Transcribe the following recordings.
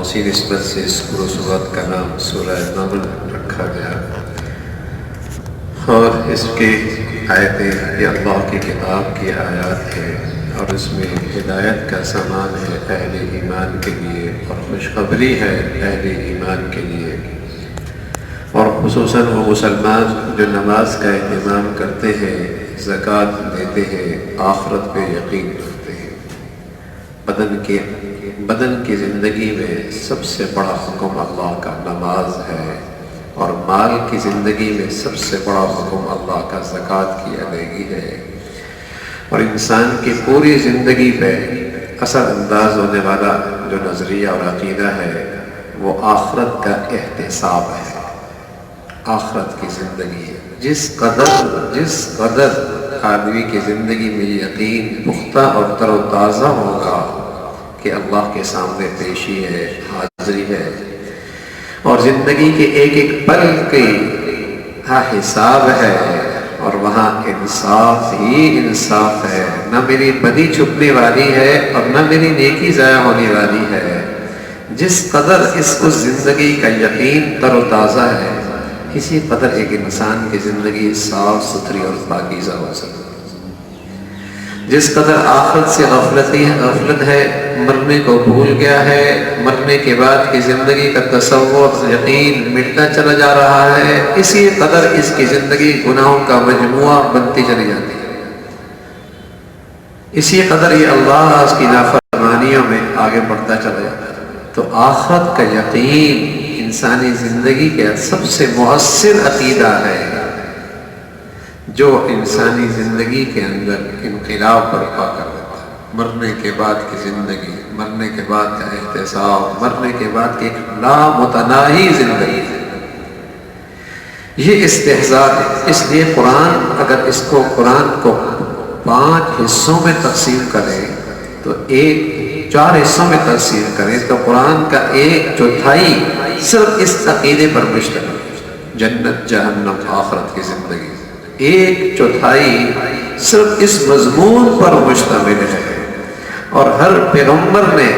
اسی نسبت سے اس سورت کا نام سورہ نمل رکھا گیا، اور اس کی آیتیں یہ اللہ کی کتاب کی آیات ہیں، اور اس میں ہدایت کا سامان ہے اہل ایمان کے لیے، اور خوشخبری ہے اہل ایمان کے لیے، اور خصوصاً وہ مسلمان جو نماز کا اہتمام کرتے ہیں، زکوٰۃ دیتے ہیں، آخرت پہ یقین رکھتے ہیں۔ بدن کی زندگی میں سب سے بڑا حکم اللہ کا نماز ہے، اور مال کی زندگی میں سب سے بڑا حکم اللہ کا زکوٰۃ کی ادائیگی ہے، اور انسان کی پوری زندگی پہ اثر انداز ہونے والا جو نظریہ اور عقیدہ ہے وہ آخرت کا احتساب ہے، آخرت کی زندگی ہے۔ جس قدر آدمی کی زندگی میں یقین پختہ اور تر و تازہ ہوگا کہ اللہ کے سامنے پیشی ہے، حاضری ہے، اور زندگی کے ایک ایک پل کی حساب ہے، اور وہاں انصاف ہی انصاف ہے، نہ میری بدی چھپنے والی ہے اور نہ میری نیکی ضائع ہونے والی ہے۔ جس قدر اس کو زندگی کا یقین تر و تازہ ہے، اسی قدر ایک انسان کی زندگی صاف ستھری اور پاکیزہ ہو سکتی ہے۔ جس قدر آخرت سے غفلت ہے، مرنے کو بھول گیا ہے، مرنے کے بعد کی زندگی کا تصور یقین مٹتا چلا جا رہا ہے، اسی قدر اس کی زندگی گناہوں کا مجموعہ بنتی چلی جاتی ہے، اسی قدر یہ اللہ اس کی نافرمانیوں میں آگے بڑھتا چلا جاتا ہے۔ تو آخرت کا یقین انسانی زندگی کا سب سے مؤثر عقیدہ ہے، جو انسانی زندگی کے اندر انقلاب برپا کر دیتا ہے۔ مرنے کے بعد کی زندگی، مرنے کے بعد کا احتساب، مرنے کے بعد کی ایک لامتناہی زندگی، یہ استحضاء ہے۔ اس لیے قرآن کو 5 حصوں میں تقسیم کریں تو 4 حصوں میں تقسیم کریں تو قرآن کا 1/4 صرف اس عقیدے پر مشتمل ہے، جنت جہنم آخرت کی زندگی، 1/4 صرف اس مضمون پر مشتمل ہے۔ اور ہر پیغمبر نے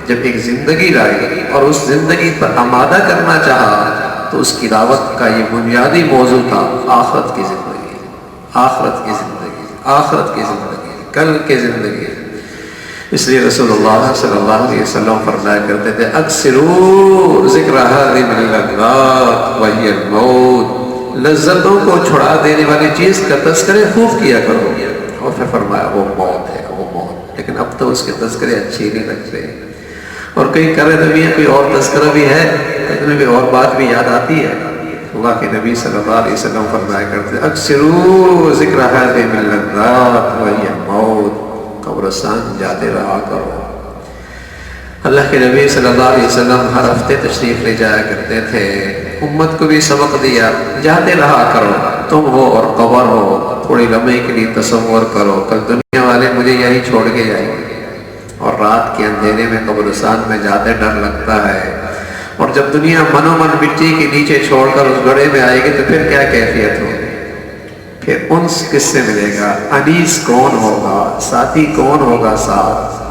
جب ایک زندگی لائی اور اس زندگی پر آمادہ کرنا چاہا تو اس کی دعوت کا یہ بنیادی موضوع تھا آخرت کی زندگی، آخرت کی زندگی، آخرت کی زندگی، کل کی زندگی۔ اس لیے رسول اللہ صلی اللہ علیہ وسلم فرمایا کرتے تھے اکثروا ذکر هذه اللذات وهي الموت، لذتوں کو چھڑا دینے والی چیز کا تذکرے خوب کیا کرو، اور پھر فرمایا وہ موت ہے، وہ موت۔ لیکن اب تو اس کے تذکرے اچھے نہیں لگتے، اور کئی کرے تو بھی ہے، کوئی اور تذکرہ بھی ہے، لیکن بھی اور بات بھی یاد آتی ہے۔ اللہ کے نبی صلی اللہ علیہ وسلم فرمایا کرتے اکثروا ذکر هذه اللذات وهي الموت، قبرستان جاتے رہا کرو۔ اللہ کے نبی صلی اللہ علیہ وسلم ہر ہفتے تشریف لے جایا کرتے تھے، امت کو بھی سبق دیا جاتے رہا کرو، تم ہو اور قبر ہو، تھوڑی لمحے کے لیے تصور کرو کل دنیا والے مجھے یہی چھوڑ کے جائیں گے، اور رات کے اندھیرے میں قبرستان میں جاتے ڈر لگتا ہے، اور جب دنیا منو من مٹی کے نیچے چھوڑ کر اس گڑھے میں آئے گی تو پھر کیا کیفیت ہوگی، پھر انس کس سے ملے گا، انیس کون ہوگا، ساتھی کون ہوگا ساتھ۔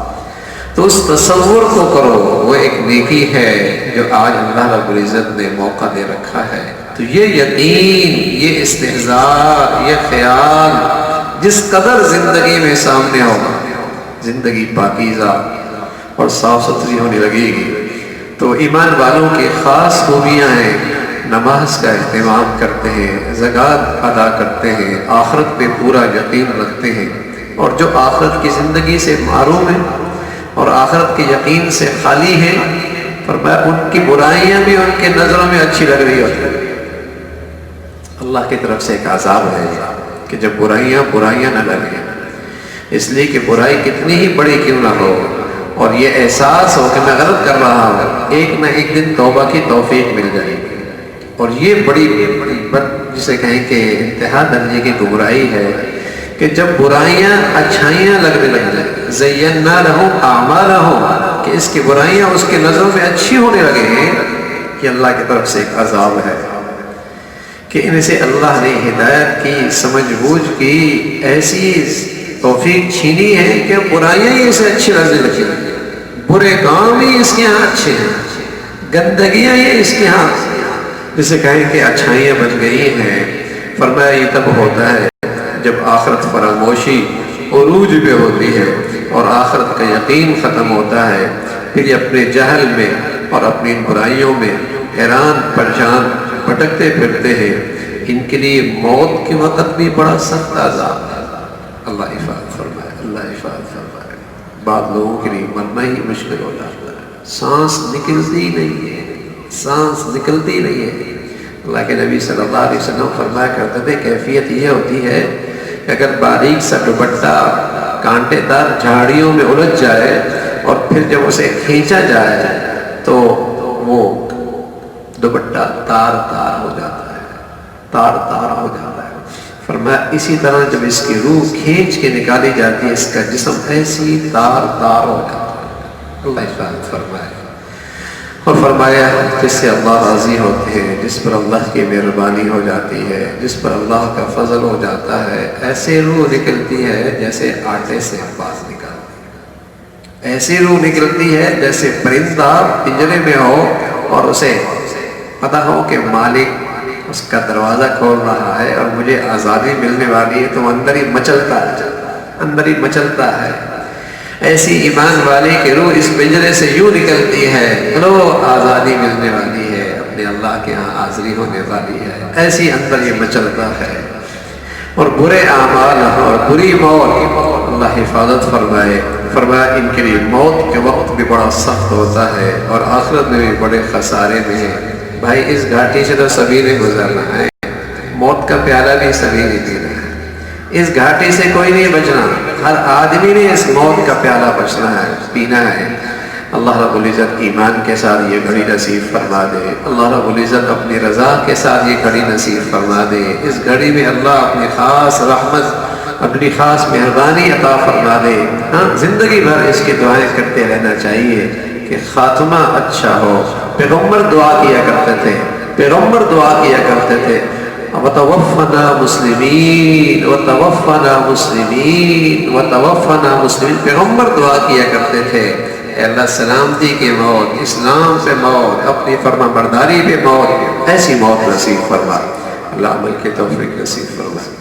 تو اس تصور کو کرو، وہ ایک نیکی ہے جو آج اللہ رب العزت نے موقع دے رکھا ہے۔ تو یہ یقین، یہ استحضاء، یہ خیال جس قدر زندگی میں سامنے ہوگا، زندگی پاکیزہ اور صاف ستھری ہونے لگے گی۔ تو ایمان والوں کی خاص خوبیاں ہیں، نماز کا اہتمام کرتے ہیں، زکوٰۃ ادا کرتے ہیں، آخرت پہ پورا یقین رکھتے ہیں، اور جو آخرت کی زندگی سے محروم ہیں اور آخرت کے یقین سے خالی ہیں، فرمایا ان کی برائیاں بھی ان کے نظروں میں اچھی لگ رہی ہوتی ہیں۔ اللہ کی طرف سے ایک عذاب ہے کہ جب برائیاں نہ لگیں، اس لیے کہ برائی کتنی ہی بڑی کیوں نہ ہو، اور یہ احساس ہو کہ میں غلط کر رہا ہوں، ایک نہ ایک دن توبہ کی توفیق مل جائے گی۔ اور یہ بڑی جسے کہیں کہ انتہا درجے کی گمراہی ہے کہ جب برائیاں اچھائیاں لگنے لگ جائیں، زینا لہم اعمالہم، کہ اس کی برائیاں اس کے نظروں میں اچھی ہونے لگے ہیں، کہ اللہ کی طرف سے ایک عذاب ہے کہ ان سے اللہ نے ہدایت کی، سمجھ بوجھ کی، ایسی توفیق چھینی ہے کہ برائیاں ہی اسے اچھی لگنے لگی، برے کام ہی اس کے ہاں اچھے ہیں، گندگیاں یہ اس کے ہاں، جسے کہیں کہ اچھائیاں بچ گئی ہیں۔ فرمایا یہ تب ہوتا ہے جب آخرت فراموشی عروج پہ ہوتی ہے اور آخرت کا یقین ختم ہوتا ہے، پھر یہ اپنے جہل میں اور اپنی برائیوں میں حیران پریشان بھٹکتے پھرتے ہیں۔ ان کے لیے موت کے وقت بھی بڑا سخت عذاب ہے۔ اللہ حفاظت فرمائے، اللہ حفاظت فرمائے۔ بعض لوگوں کے لیے مرنا ہی مشکل ہو جاتا ہے، سانس نکلتی نہیں ہے، سانس نکلتی نہیں ہے۔ اللہ کے نبی صلی اللہ علیہ وسلم فرمایا کرتے تھے کیفیت یہ ہوتی ہے کہ اگر باریک سا دوپٹہ کانٹے دار جھاڑیوں میں الجھ جائے اور پھر جب اسے کھینچا جائے تو وہ دوپٹہ تار تار ہو جاتا ہے، تار تار ہو جاتا ہے۔ فرمایا اسی طرح جب اس کی روح کھینچ کے نکالی جاتی ہے اس کا جسم ایسی تار تار ہو جاتا ہے۔ اللہ حفاظت فرمائے۔ اور فرمایا جس سے اللہ راضی ہوتے ہیں، جس پر اللہ کی مہربانی ہو جاتی ہے، جس پر اللہ کا فضل ہو جاتا ہے، ایسے روح نکلتی ہے جیسے آٹے سے باز نکالتی ہے، ایسی روح نکلتی ہے جیسے پرندہ پنجرے میں ہو اور اسے پتہ ہو کہ مالک اس کا دروازہ کھول رہا ہے اور مجھے آزادی ملنے والی ہے، تو اندر ہی مچلتا ہے، اندر ہی مچلتا ہے۔ ایسی ایمان والے کی روح اس پنجرے سے یوں نکلتی ہے، لو آزادی ملنے والی ہے، اپنے اللہ کے ہاں حاضری ہونے والی ہے، ایسی اندر یہ مچلتا ہے۔ اور برے اعمال اور بری موت، اللہ حفاظت فرمائے۔ فرمایا ان کے لیے موت کے وقت بھی بڑا سخت ہوتا ہے اور آخرت میں بھی بڑے خسارے میں ہے۔ بھائی اس گھاٹی سے تو سبھی نے گزرنا ہے، موت کا پیالہ بھی سبھی نے پینا ہے، اس گھاٹی سے کوئی نہیں بچنا، ہر آدمی نے اس موت کا پیالہ بچنا ہے، پینا ہے۔ اللہ رب العزت ایمان کے ساتھ یہ گھڑی نصیب فرما دے، اللہ رب العزت اپنی رضا کے ساتھ یہ گھڑی نصیب فرما دے، اس گھڑی میں اللہ اپنی خاص رحمت، اپنی خاص مہربانی عطا فرما دے۔ ہاں زندگی بھر اس کی دعائیں کرتے رہنا چاہیے کہ خاتمہ اچھا ہو۔ پیغمبر دعا کیا کرتے تھے، پیغمبر دعا کیا کرتے تھے، وَتَوَفَّنَا مُسْلِمِينَ وَتَوَفَّنَا مُسْلِمِينَ وَتَوَفَّنَا مُسْلِمِينَ۔ پیغمبر دعا کیا کرتے تھے اے اللہ سلامتی کی موت، اسلام پہ موت، اپنی فرما برداری پہ موت، ایسی موت نصیب فرما، اللہ عمل کی توفیق نصیب فرما۔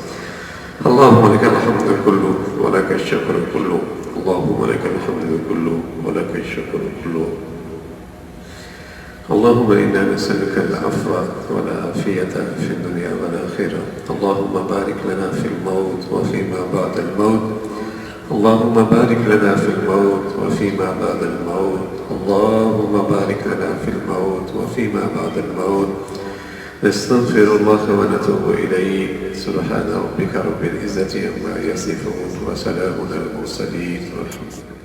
اللہم لک الحمد کلہ ولک الشکر کلہ، اللہم لک الحمد کلہ ولک الشکر کلہ۔ اللهم إنا نسألك العفو والعافية في الدنيا والآخرة، اللهم بارك لنا في الموت وفيما بعد الموت، اللهم بارك لنا في الموت وفيما بعد الموت، اللهم بارك لنا في الموت وفيما بعد الموت۔ نستغفر الله ونتوب إليه، سبحان ربك رب العزة عما يصفون وسلام على المرسلين والحمد لله۔